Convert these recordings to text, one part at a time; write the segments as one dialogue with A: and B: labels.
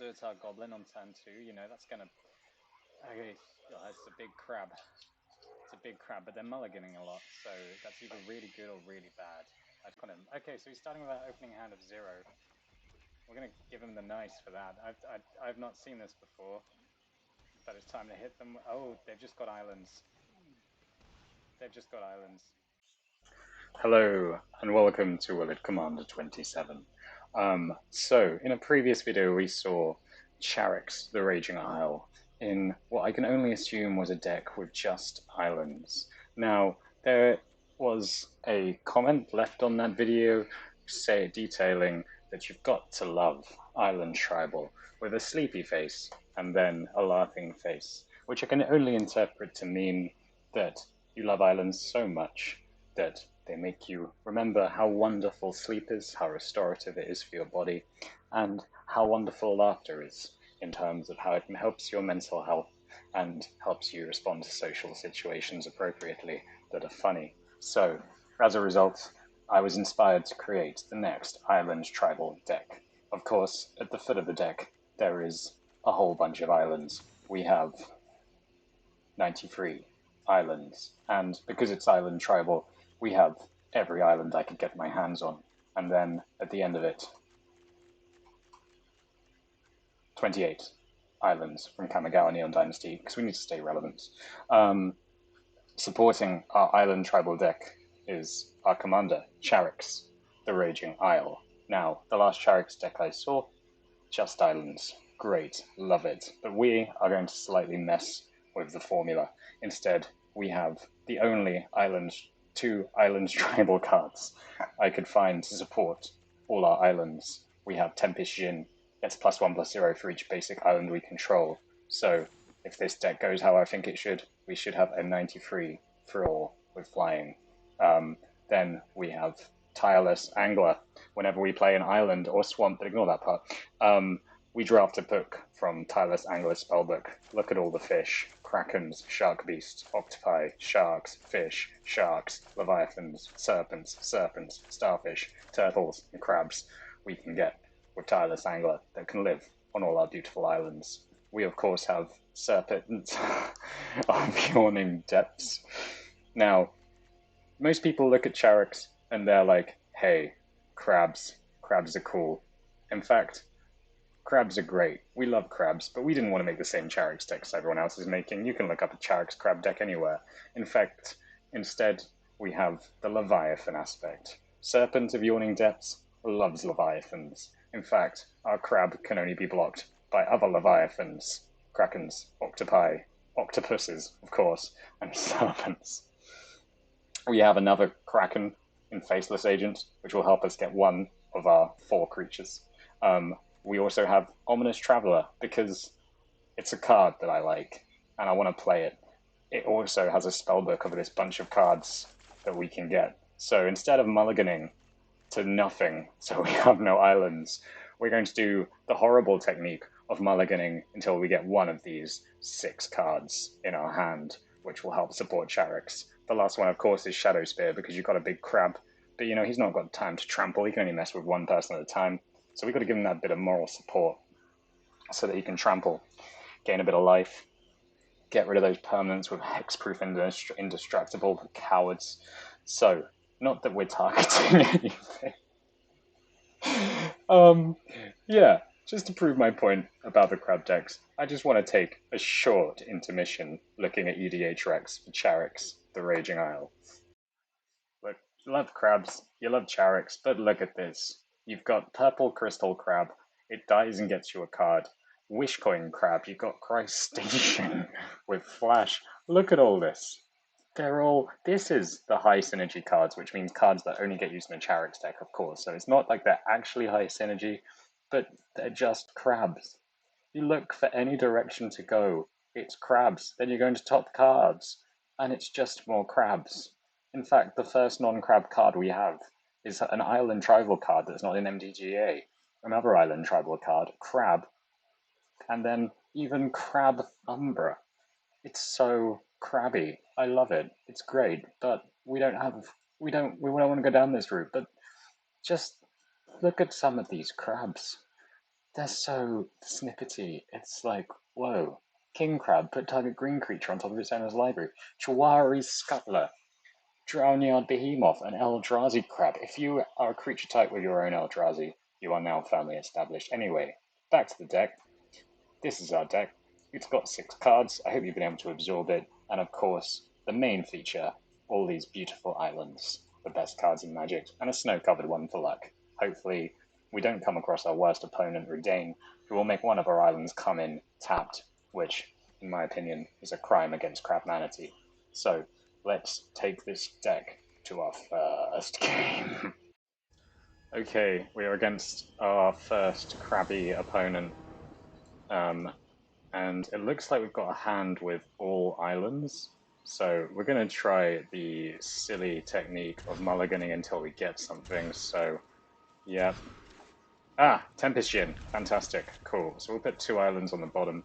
A: Zertar Goblin on turn 2, you know, that's gonna... Okay, oh, it's a big crab. It's a big crab, but they're mulliganing a lot, so that's either really good or really bad. I'd put him... Okay, so he's starting with an opening hand of 0. We're gonna give him the nice for that. I've not seen this before, but it's time to hit them. Oh, they've just got islands. They've just got islands. Hello, and welcome to Will It Commander 27. So, in a previous video, we saw Charix, the Raging Isle, in what I can only assume was a deck with just islands. Now, there was a comment left on that video detailing that you've got to love Island Tribal with a sleepy face and then a laughing face, which I can only interpret to mean that you love islands so much that they make you remember how wonderful sleep is, how restorative it is for your body, and how wonderful laughter is in terms of how it helps your mental health and helps you respond to social situations appropriately that are funny. So, as a result, I was inspired to create the next Island Tribal deck. Of course, at the foot of the deck, there is a whole bunch of islands. We have 93 islands, and because it's Island Tribal, we have every island I could get my hands on. And then at the end of it, 28 islands from Kamigawa Neon Dynasty, because we need to stay relevant. Supporting our Island Tribal deck is our commander, Charix, the Raging Isle. Now, the last Charix deck I saw, just islands. Great, love it. But we are going to slightly mess with the formula. Instead, we have the only two island tribal cards I could find to support all our islands. We have Tempest Jin, gets +1/+0 for each basic island we control. So if this deck goes how I think it should, we should have a 93 for all with flying. Then we have Tireless Angler. Whenever we play an island or swamp, but ignore that part, we draft a book from Tireless Angler Spellbook. Look at all the fish: krakens, shark beasts, octopi, sharks, fish, sharks, leviathans, serpents, starfish, turtles, and crabs we can get with Tireless Angler that can live on all our beautiful islands. We, of course, have Serpent of Yawning Depths. Now, most people look at Charix and they're like, hey, crabs. Crabs are cool. In fact, crabs are great. We love crabs, but we didn't want to make the same Charix deck as everyone else is making. You can look up a Charix crab deck anywhere. In fact, instead, we have the Leviathan aspect. Serpent of Yawning Depths loves Leviathans. In fact, our crab can only be blocked by other Leviathans, krakens, octopi, octopuses, of course, and serpents. We have another kraken in Faceless Agent, which will help us get one of our 4 creatures. We also have Ominous Traveler, because it's a card that I like, and I want to play it. It also has a spellbook of this bunch of cards that we can get. So instead of mulliganing to nothing, so we have no islands, we're going to do the horrible technique of mulliganing until we get one of these 6 cards in our hand, which will help support Charix. The last one, of course, is Shadow Spear, because you've got a big crab, but you know, he's not got time to trample. He can only mess with one person at a time. So we've got to give him that bit of moral support so that he can trample, gain a bit of life, get rid of those permanents with hexproof indestructible cowards. So, not that we're targeting anything. Yeah, just to prove my point about the crab decks, I just want to take a short intermission looking at EDH Rex for Charix, the Raging Isle. Look, you love crabs, you love Charix, but look at this. You've got Purple Crystal Crab, it dies and gets you a card. Wishcoin Crab, you've got Christ Station with Flash. Look at all this. This is the high synergy cards, which means cards that only get used in a Charix deck, of course. So it's not like they're actually high synergy, but they're just crabs. You look for any direction to go, it's crabs. Then you go into top cards, and it's just more crabs. In fact, the first non-crab card we have is an Island Tribal card that's not in MTGA. Another Island Tribal card, Crab, and then even Crab Umbra. It's so crabby. I love it. It's great, but we don't want to go down this route. But just look at some of these crabs. They're so snippety. It's like, whoa. King Crab, put target green creature on top of its owner's library. Chawari's Scuttler, Drownyard Behemoth, and Eldrazi Crab. If you are a creature type with your own Eldrazi, you are now firmly established. Anyway, back to the deck. This is our deck. It's got 6 cards. I hope you've been able to absorb it. And of course, the main feature, all these beautiful islands, the best cards in Magic, and a snow-covered one for luck. Hopefully, we don't come across our worst opponent, Redain, who will make one of our islands come in tapped, which, in my opinion, is a crime against Crab Manatee. So, let's take this deck to our first game. Okay, we are against our first crabby opponent. And it looks like we've got a hand with all islands. So we're going to try the silly technique of mulliganing until we get something. So, yeah. Ah, Tempest Djinn. Fantastic. Cool. So we'll put 2 islands on the bottom.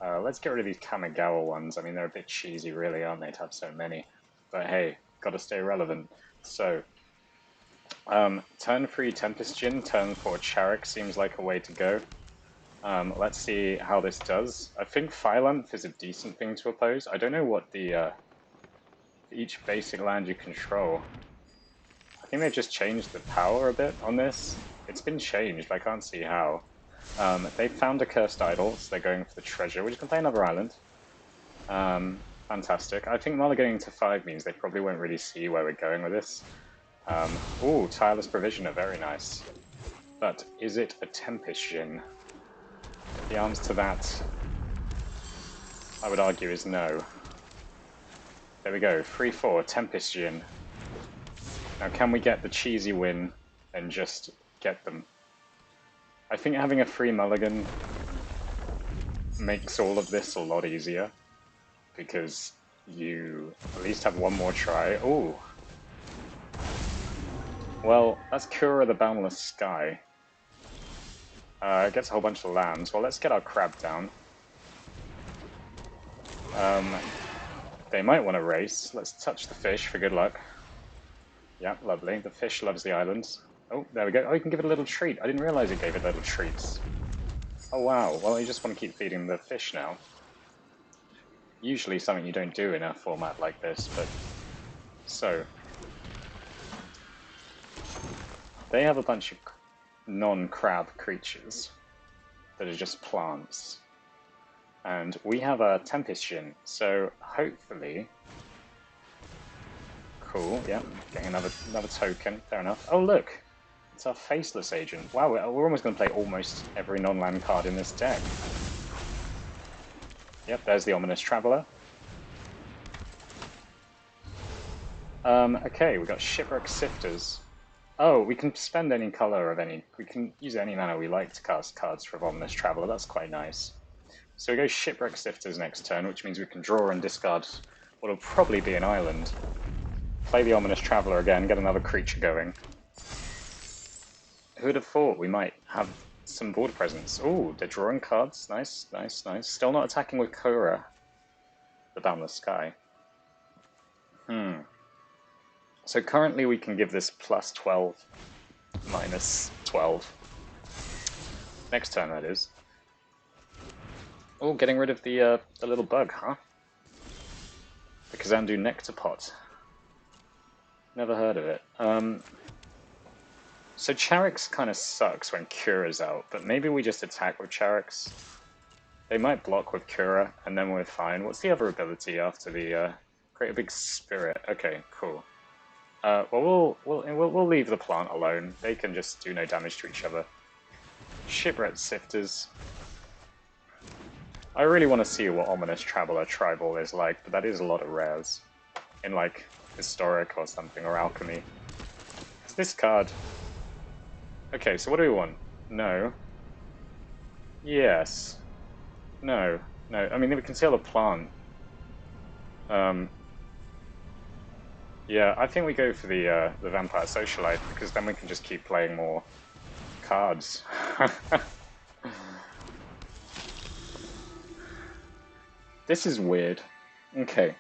A: Let's get rid of these Kamigawa ones. I mean, they're a bit cheesy, really, aren't they, to have so many? But hey, gotta stay relevant. So, turn 3 Tempest Djinn, turn 4 Charix seems like a way to go. Let's see how this does. I think Phylanth is a decent thing to oppose. I don't know what the each basic land you control. I think they've just changed the power a bit on this. It's been changed, I can't see how. They found a cursed idol, so they're going for the treasure. We're just gonna play another island. Fantastic. I think mulliganing to 5 means they probably won't really see where we're going with this. Ooh, Tireless Provisioner, very nice. But is it a Tempest Djinn? The answer to that, I would argue, is no. There we go, 3-4, Tempest Djinn. Now can we get the cheesy win and just get them? I think having a free mulligan makes all of this a lot easier, because you at least have one more try. Ooh. Well, that's Kura the Boundless Sky. It gets a whole bunch of lands. Well, let's get our crab down. They might want to race. Let's touch the fish for good luck. Yeah, lovely. The fish loves the islands. Oh, there we go. Oh, you can give it a little treat. I didn't realize it gave it little treats. Oh, wow. Well, you just want to keep feeding the fish now. Usually something you don't do in a format like this, but... So... They have a bunch of non-crab creatures that are just plants. And we have a Tempest Djinn, so hopefully... Cool, yeah, getting another token, fair enough. Oh look, it's our Faceless Agent. Wow, we're almost going to play almost every non-land card in this deck. Yep, there's the Ominous Traveller. Okay, we've got Shipwreck Sifters. Oh, we can spend any color of any... We can use any mana we like to cast cards for Ominous Traveller, that's quite nice. So we go Shipwreck Sifters next turn, which means we can draw and discard what will probably be an island. Play the Ominous Traveller again, get another creature going. Who would have thought we might have some board presence? Ooh, they're drawing cards. Nice, nice, nice. Still not attacking with Kura, the Boundless Sky. So currently we can give this plus 12, minus 12. Next turn, that is. Oh, getting rid of the little bug, huh? The Kazandu Nectarpot. Never heard of it. So Charix kind of sucks when Kura's out, but maybe we just attack with Charix. They might block with Kura, and then we're fine. What's the other ability after the create a big spirit? Okay, cool. Well, we'll leave the plant alone. They can just do no damage to each other. Shipwreck Sifters. I really want to see what Ominous Traveller Tribal is like, but that is a lot of rares. In, like, Historic or something, or Alchemy. It's this card. Okay, so what do we want? No. Yes. No. No. I mean, we can see the plant. Yeah, I think we go for the Vampire Socialite, because then we can just keep playing more cards. This is weird. Okay.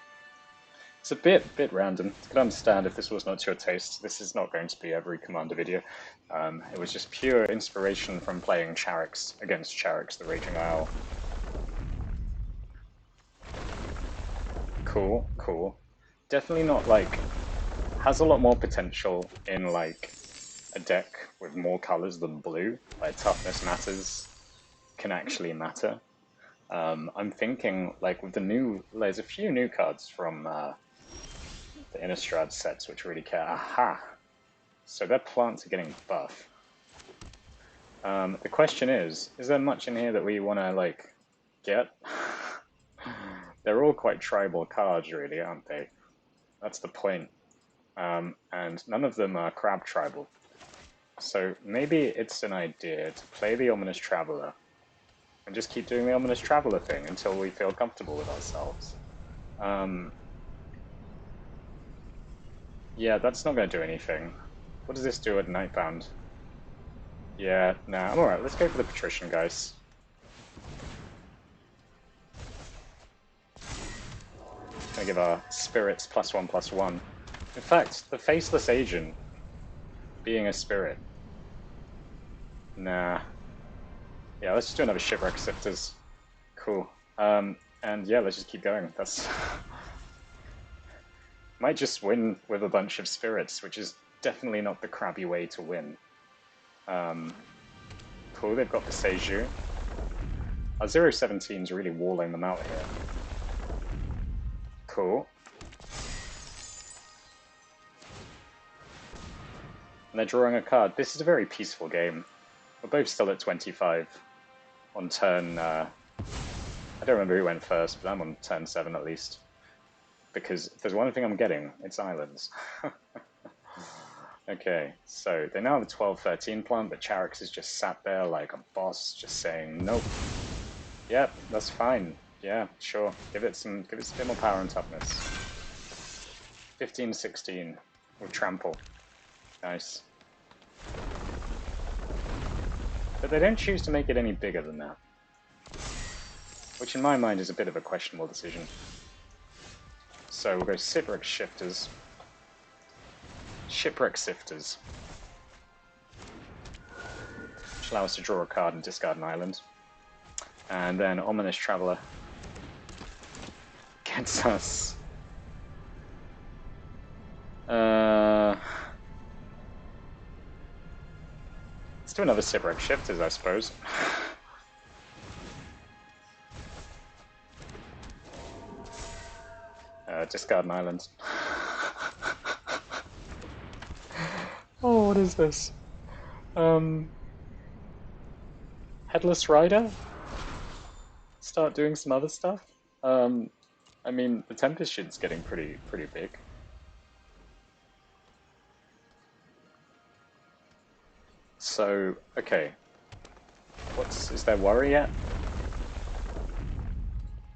A: It's a bit random. I can understand if this was not to your taste. This is not going to be every Commander video. It was just pure inspiration from playing Charix against Charix, the Raging Isle. Cool, cool. Definitely not like... has a lot more potential in like a deck with more colors than blue, where toughness matters, can actually matter. I'm thinking like with the new... there's a few new cards from the Innistrad sets which really care. Aha! So their plants are getting buff. The question is there much in here that we want to like get? They're all quite tribal cards really, aren't they? That's the point. And none of them are crab tribal. So maybe it's an idea to play the Ominous Traveler and just keep doing the Ominous Traveler thing until we feel comfortable with ourselves. Yeah, that's not going to do anything. What does this do at Nightbound? Yeah, nah, I'm alright. Let's go for the Patrician, guys. Gonna give our spirits +1/+1. In fact, the Faceless Agent being a spirit. Nah. Yeah, let's just do another Shipwreck Sifters. Cool. And yeah, let's just keep going. That's... might just win with a bunch of spirits, which is definitely not the crabby way to win. Cool, they've got the Seiju. Our 017's really walling them out here. Cool. And they're drawing a card. This is a very peaceful game. We're both still at 25 on turn... I don't remember who went first, but I'm on turn 7 at least. Because if there's one thing I'm getting, it's islands. Okay, so they now have a 12-13 plant, but Charix is just sat there like a boss, just saying, nope. Yep, that's fine. Yeah, sure. Give it a bit more power and toughness. 15-16 with trample. Nice. But they don't choose to make it any bigger than that. Which in my mind is a bit of a questionable decision. So we'll go Shipwreck Shifters. Shipwreck Sifters. Which allow us to draw a card and discard an island. And then Ominous Traveler gets us... let's do another Shipwreck Shifters, I suppose. Discard an island. Oh, what is this? Headless Rider? Start doing some other stuff? I mean, the Tempest shit's getting pretty big. So, okay. Is there worry yet?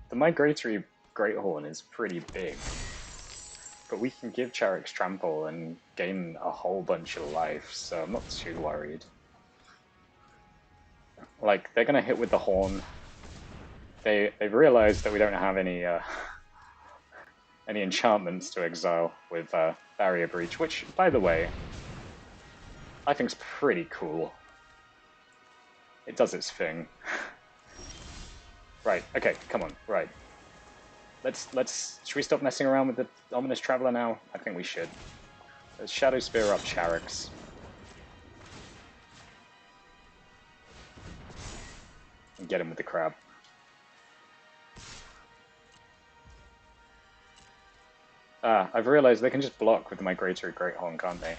A: The Migratory Greathorn is pretty big. But we can give Charix Trample and gain a whole bunch of life, so I'm not too worried. Like, they're gonna hit with the Horn. They've realized that we don't have any enchantments to exile with Barrier Breach, which, by the way, I think's pretty cool. It does its thing. Right, okay, come on, right. Should we stop messing around with the Ominous Traveler now? I think we should. Let's Shadow Spear up Charix. And get him with the crab. Ah, I've realized they can just block with the Migratory Greathorn, can't they?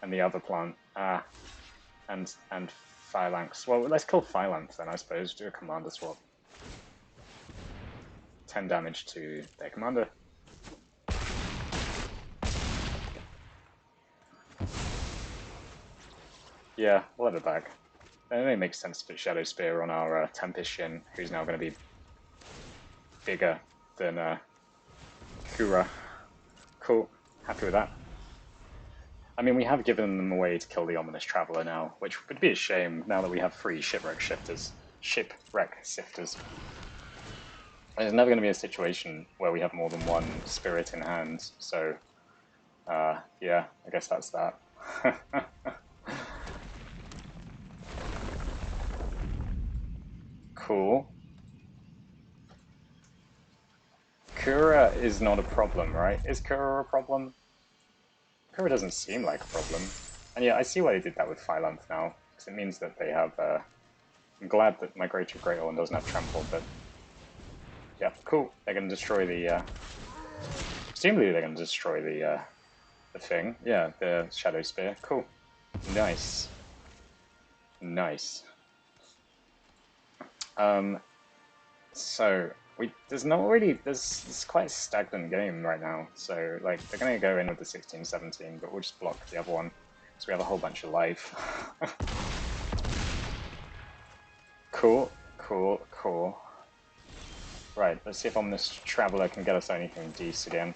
A: And the other plant. Ah. And Phalanx. Well, let's kill Phalanx then, I suppose. Do a commander swap. 10 damage to their commander. Yeah, we'll have it back. It only makes sense to put Shadow Spear on our Tempest Shin, who's now going to be bigger than Kura. Cool. Happy with that. I mean, we have given them a way to kill the Ominous Traveler now, which would be a shame now that we have 3 Shipwreck Shifters. Shipwreck Sifters. There's never going to be a situation where we have more than one spirit in hand, so yeah, I guess that's that. Cool. Kura is not a problem, right? Is Kura a problem? Kura doesn't seem like a problem. And yeah, I see why they did that with Phylanth now, because it means that they have... I'm glad that my Great Horn doesn't have Trample, but... Yeah, cool. They're going to destroy the... Presumably they're going to destroy the thing. Yeah, the Shadow Spear. Cool. Nice. Nice. So there's not really it's quite a stagnant game right now. So like they're gonna go in with the 16-17, but we'll just block the other one. So we have a whole bunch of life. Cool, cool, cool. Right, let's see if Omnis Traveler can get us anything decent again.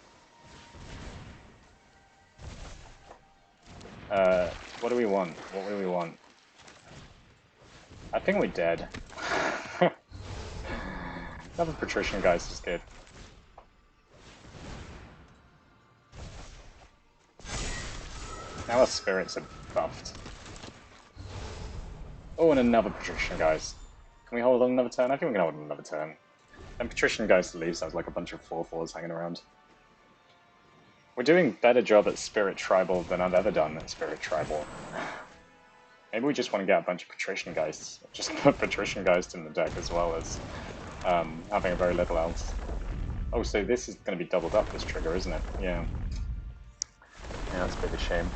A: What do we want? What do we want? I think we're dead. Another Patrician Geist is good. Now our spirits are buffed. Oh, and another Patrician Geist. Can we hold on another turn? I think we can hold on another turn. And Patrician Geist at least has like a bunch of 4/4s hanging around. We're doing a better job at Spirit Tribal than I've ever done at Spirit Tribal. Maybe we just want to get a bunch of Patrician Geists. Just put Patrician Geist in the deck as well as having very little else. Oh, so this is going to be doubled up, this trigger, isn't it? Yeah. Yeah, that's a bit of a shame.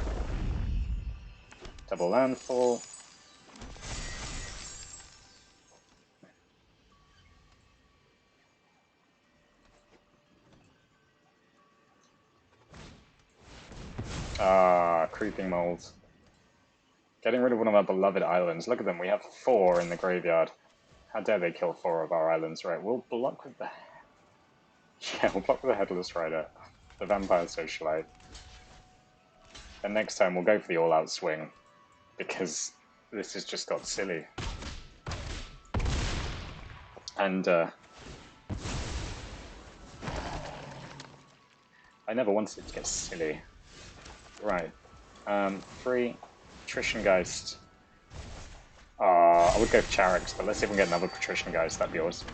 A: Double landfall. Ah, creeping moles. Getting rid of one of our beloved islands. Look at them, we have 4 in the graveyard. How dare they kill 4 of our islands? Right, we'll block with the... Yeah, we'll block with the Headless Rider. The Vampire Socialite. And next time we'll go for the all-out swing. Because this has just got silly. And, I never wanted it to get silly. Right. 3. Patrician Geist. I would go for Charix, but let's see if we can get another Patrician Geist, that'd be awesome.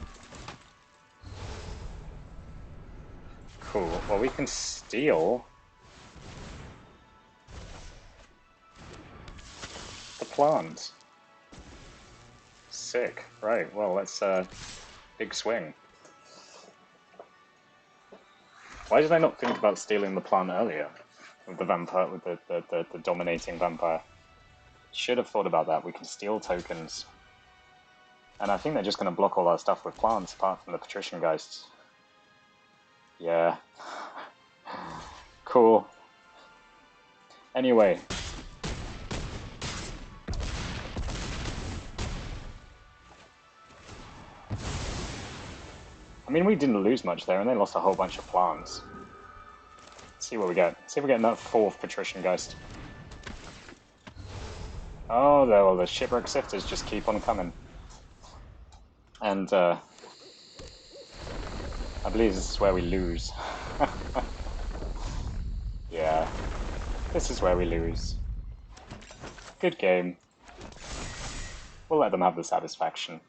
A: Cool. Well, we can steal the plant. Sick. Right, well, let's, big swing. Why did I not think about stealing the plant earlier? With the vampire, with the dominating vampire. Should have thought about that. We can steal tokens. And I think they're just going to block all our stuff with plants, apart from the Patrician Geists. Yeah. Cool. Anyway. I mean, we didn't lose much there, and they lost a whole bunch of plants. Let's see what we get. See if we get that 4th Patrician Geist. Oh, well, the Shipwreck Sifters just keep on coming. And, I believe this is where we lose. Yeah. This is where we lose. Good game. We'll let them have the satisfaction.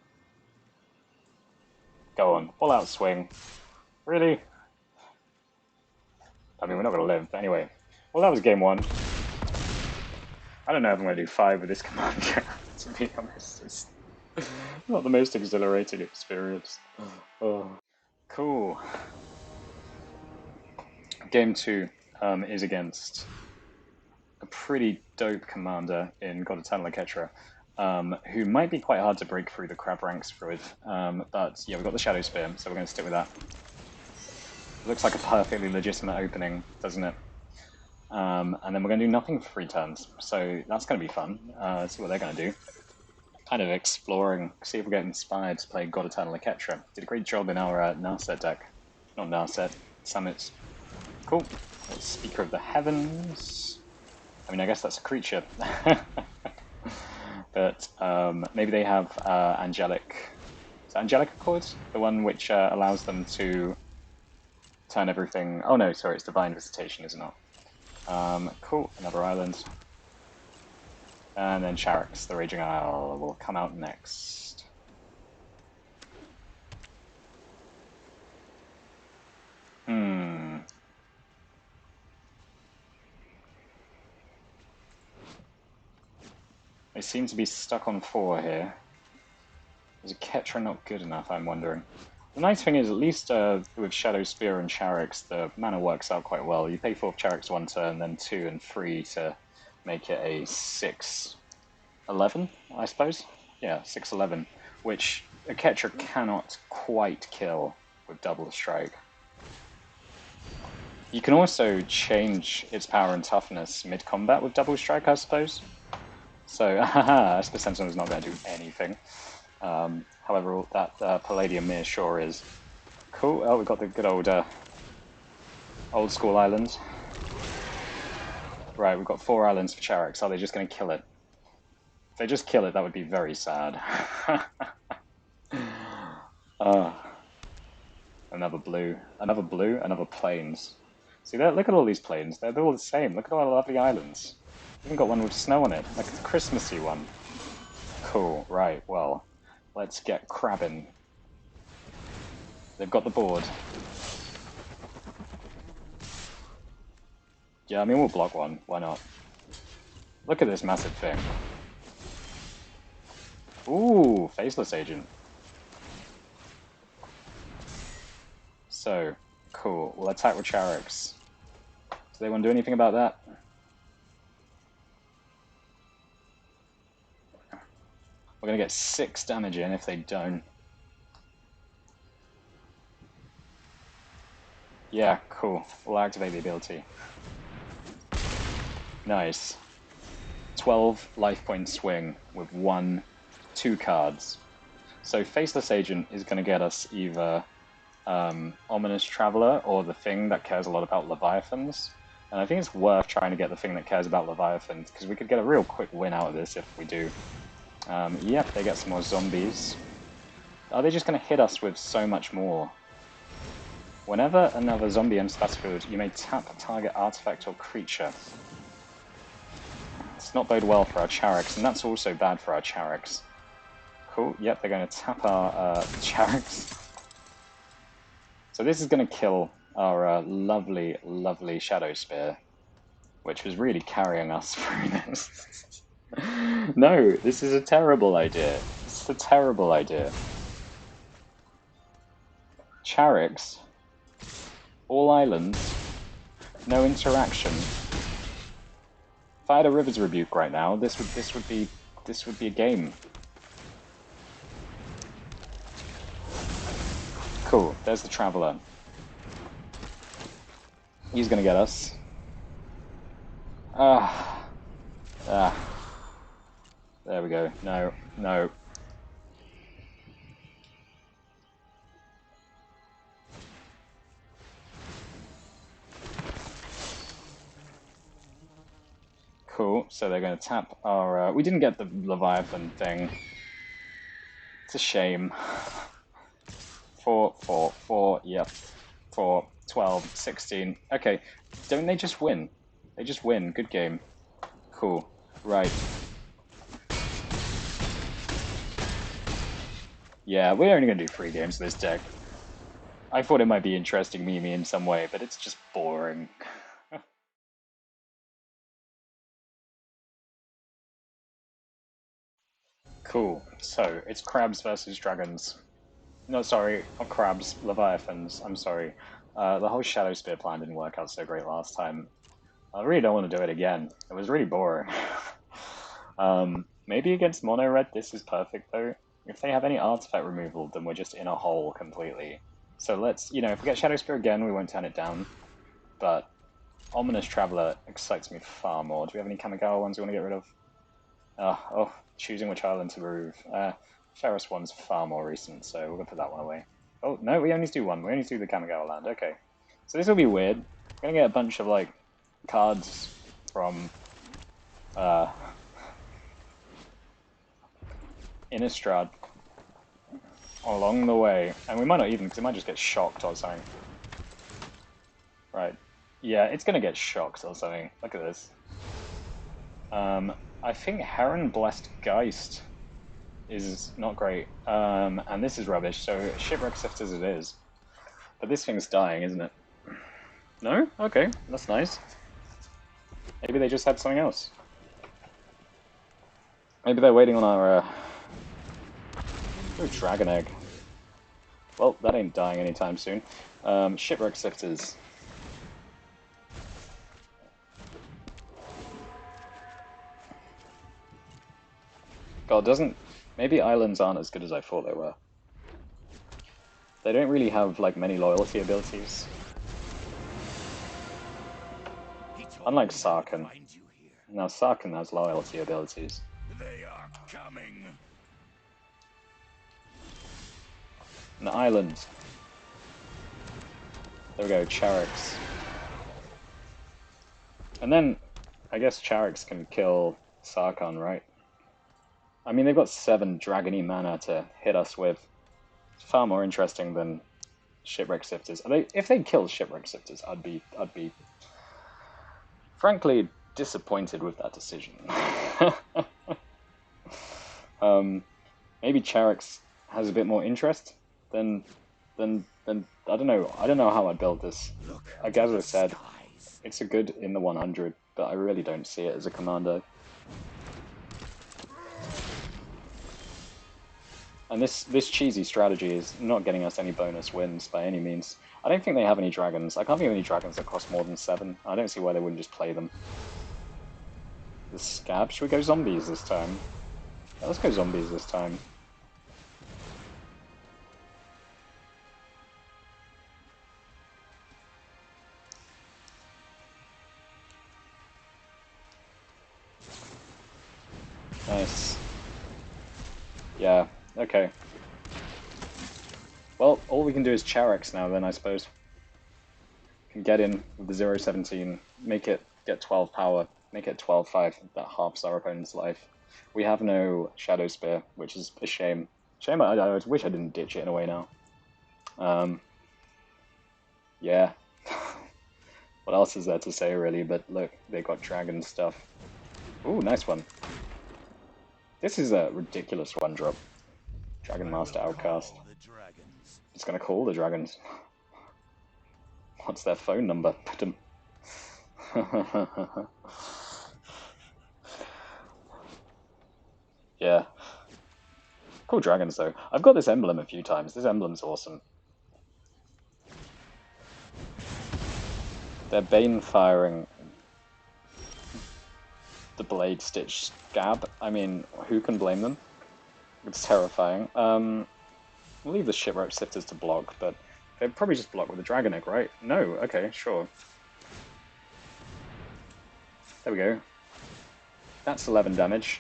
A: Go on. All out swing. Really? I mean, we're not going to live, but anyway. Well, that was game 1. I don't know if I'm going to do 5 with this commander, to be honest. It's not the most exhilarating experience. Oh. Cool. Game 2 is against a pretty dope commander in God Eternal Ketra, who might be quite hard to break through the crab ranks with. But yeah, we've got the Shadow Spear, so we're going to stick with that. Looks like a perfectly legitimate opening, doesn't it? And then we're going to do nothing for 3 turns, so that's going to be fun. See what they're going to do. Kind of exploring, see if we get inspired to play God Eternal Ketra. Did a great job in our Narset deck. Not Narset, Summits. Cool. Speaker of the Heavens. I mean, I guess that's a creature. But maybe they have Angelic Is that Angelica Chords? The one which allows them to turn everything... Oh no, sorry, it's Divine Visitation, is it not? Cool, another island. And then Charix, the Raging Isle, will come out next. They seem to be stuck on 4 here. Is a Ketra not good enough, I'm wondering? The nice thing is, at least with Shadow Spear and Charix, the mana works out quite well. You pay 4 Charix 1 turn, then 2 and 3 to make it a 6/11, I suppose? Yeah, 6/11, which a Ketra cannot quite kill with double strike. You can also change its power and toughness mid-combat with double strike, I suppose. So, haha, Esper Sentinel is not going to do anything. However, that Palladium Mirror sure is. Cool. Oh, we've got the good old school islands. Right, we've got 4 islands for Charix. Are they just going to kill it? If they just kill it, that would be very sad. Another blue. Another blue, another plains. See, look at all these plains. They're all the same. Look at all the lovely islands. Even got one with snow on it, like a Christmassy one. Cool, right, well, let's get crabbing. They've got the board. Yeah, I mean, we'll block one, why not? Look at this massive thing. Ooh, Faceless Agent. So, cool, we'll attack with Charix. Do they want to do anything about that? We're going to get 6 damage in if they don't. Yeah, cool. We'll activate the ability. Nice. 12 life point swing with 2 cards. So Faceless Agent is going to get us either Ominous Traveler or the thing that cares a lot about Leviathans. And I think it's worth trying to get the thing that cares about Leviathans, because we could get a real quick win out of this if we do. Yep, they get some more zombies. Are they just going to hit us with so much more? Whenever another zombie enters the battlefield, you may tap a target artifact or creature. It's not bode well for our Charix, and that's also bad for our Charix. Cool, yep, they're going to tap our Charix. So this is going to kill our lovely, lovely Shadow Spear, which was really carrying us through this. No, this is a terrible idea. This is a terrible idea. Charix, all islands, no interaction. If I had a River's Rebuke right now, this would be a game. Cool, there's the Traveler. He's gonna get us. There we go. No, no. Cool, so they're going to tap our... we didn't get the Leviathan thing. It's a shame. 4, 4, 4, yep. 4, 12, 16. Okay, don't they just win? They just win. Good game. Cool. Right. Yeah, we're only going to do 3 games of this deck. I thought it might be interesting Mimi in some way, but it's just boring. Cool. So, it's crabs versus dragons. No, sorry, not crabs, leviathans. I'm sorry. The whole Shadow Spear plan didn't work out so great last time. I really don't want to do it again. It was really boring. Maybe against Mono Red this is perfect, though. If they have any artifact removal, then we're just in a hole completely. So let's, if we get Shadow Spear again, we won't turn it down. But Ominous Traveler excites me far more. Do we have any Kamigawa ones we want to get rid of? Choosing which island to remove. Ferris one's far more recent, so we're going to put that one away. Oh, no, we only do one. We only do the Kamigawa land. Okay. So this will be weird. We're going to get a bunch of, cards from Innistrad. along the way. And we might not even, because it might just get shocked or something. Right. Yeah, it's going to get shocked or something. Look at this. I think Heron Blessed Geist is not great. And this is rubbish, so Shipwreck Sifters it is. But this thing's dying, isn't it? No? Okay, that's nice. Maybe they just had something else. Maybe they're waiting on our, Dragon Egg. Well, that ain't dying anytime soon. Shipwreck Sifters. God, doesn't... Maybe islands aren't as good as I thought they were. They don't really have, like, many loyalty abilities. Unlike Sarkhan. Now, Sarkhan has loyalty abilities.
B: They are coming.
A: And the islands. There we go, Charix. And then, I guess Charix can kill Sarkhan, right? I mean, they've got 7 dragony mana to hit us with. It's far more interesting than Shipwreck Sifters. If they killed Shipwreck Sifters, I'd be frankly disappointed with that decision. Maybe Charix has a bit more interest than I don't know. I don't know how I'd build this. Like as I said, it's a good in the 100, but I really don't see it as a commander. And this cheesy strategy is not getting us any bonus wins by any means. I don't think they have any dragons. I can't think of any dragons that cost more than 7. I don't see why they wouldn't just play them. The Scab? Should we go zombies this time? Yeah, let's go zombies this time. Nice. Yeah, okay. Well, all we can do is Charix now then, I suppose. Can get in with the 0-17, make it get 12 power, make it 12-5, that halves our opponent's life. We have no Shadow Spear, which is a shame. Shame, I wish I didn't ditch it in a way now. Yeah. What else is there to say, really? But look, they got dragon stuff. Ooh, nice one. This is a ridiculous one-drop. Dragon Master Outcast. It's gonna call the dragons. What's their phone number? Yeah. Cool dragons, though. I've got this emblem a few times. This emblem's awesome. They're Bane firing the Blade Stitch Scab. I mean, who can blame them? It's terrifying. We'll leave the Shipwreck Sifters to block, but they'd probably just block with the Dragon Egg, right? No, okay, sure. There we go. That's 11 damage,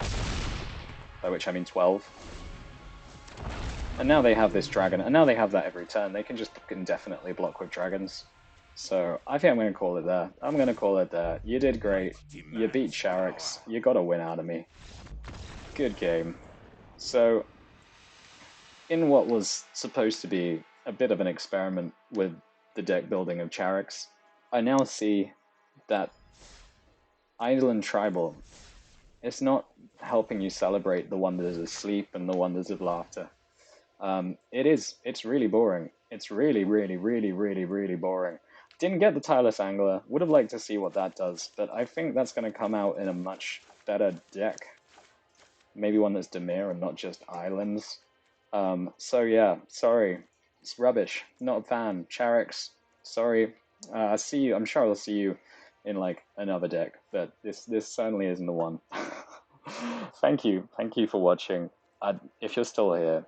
A: by which I mean 12. And now they have this dragon, and now they have that every turn. They can just indefinitely block with dragons. So I think I'm going to call it there. I'm going to call it there. You did great. You beat Charix. You got a win out of me. Good game. So, in what was supposed to be a bit of an experiment with the deck building of Charix, I now see that Island Tribal is not helping you celebrate the wonders of sleep and the wonders of laughter. It's really boring. It's really, really, really, really, really boring. Didn't get the Tireless Angler, would have liked to see what that does, but I think that's going to come out in a much better deck. Maybe one that's Dimir and not just islands. So yeah, sorry. It's rubbish. Not a fan. Charix, sorry. I'll see you. I'm sure I'll see you in like another deck, but this certainly isn't the one. Thank you for watching. If you're still here,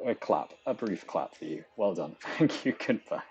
A: a brief clap for you. Well done. Thank you. Goodbye.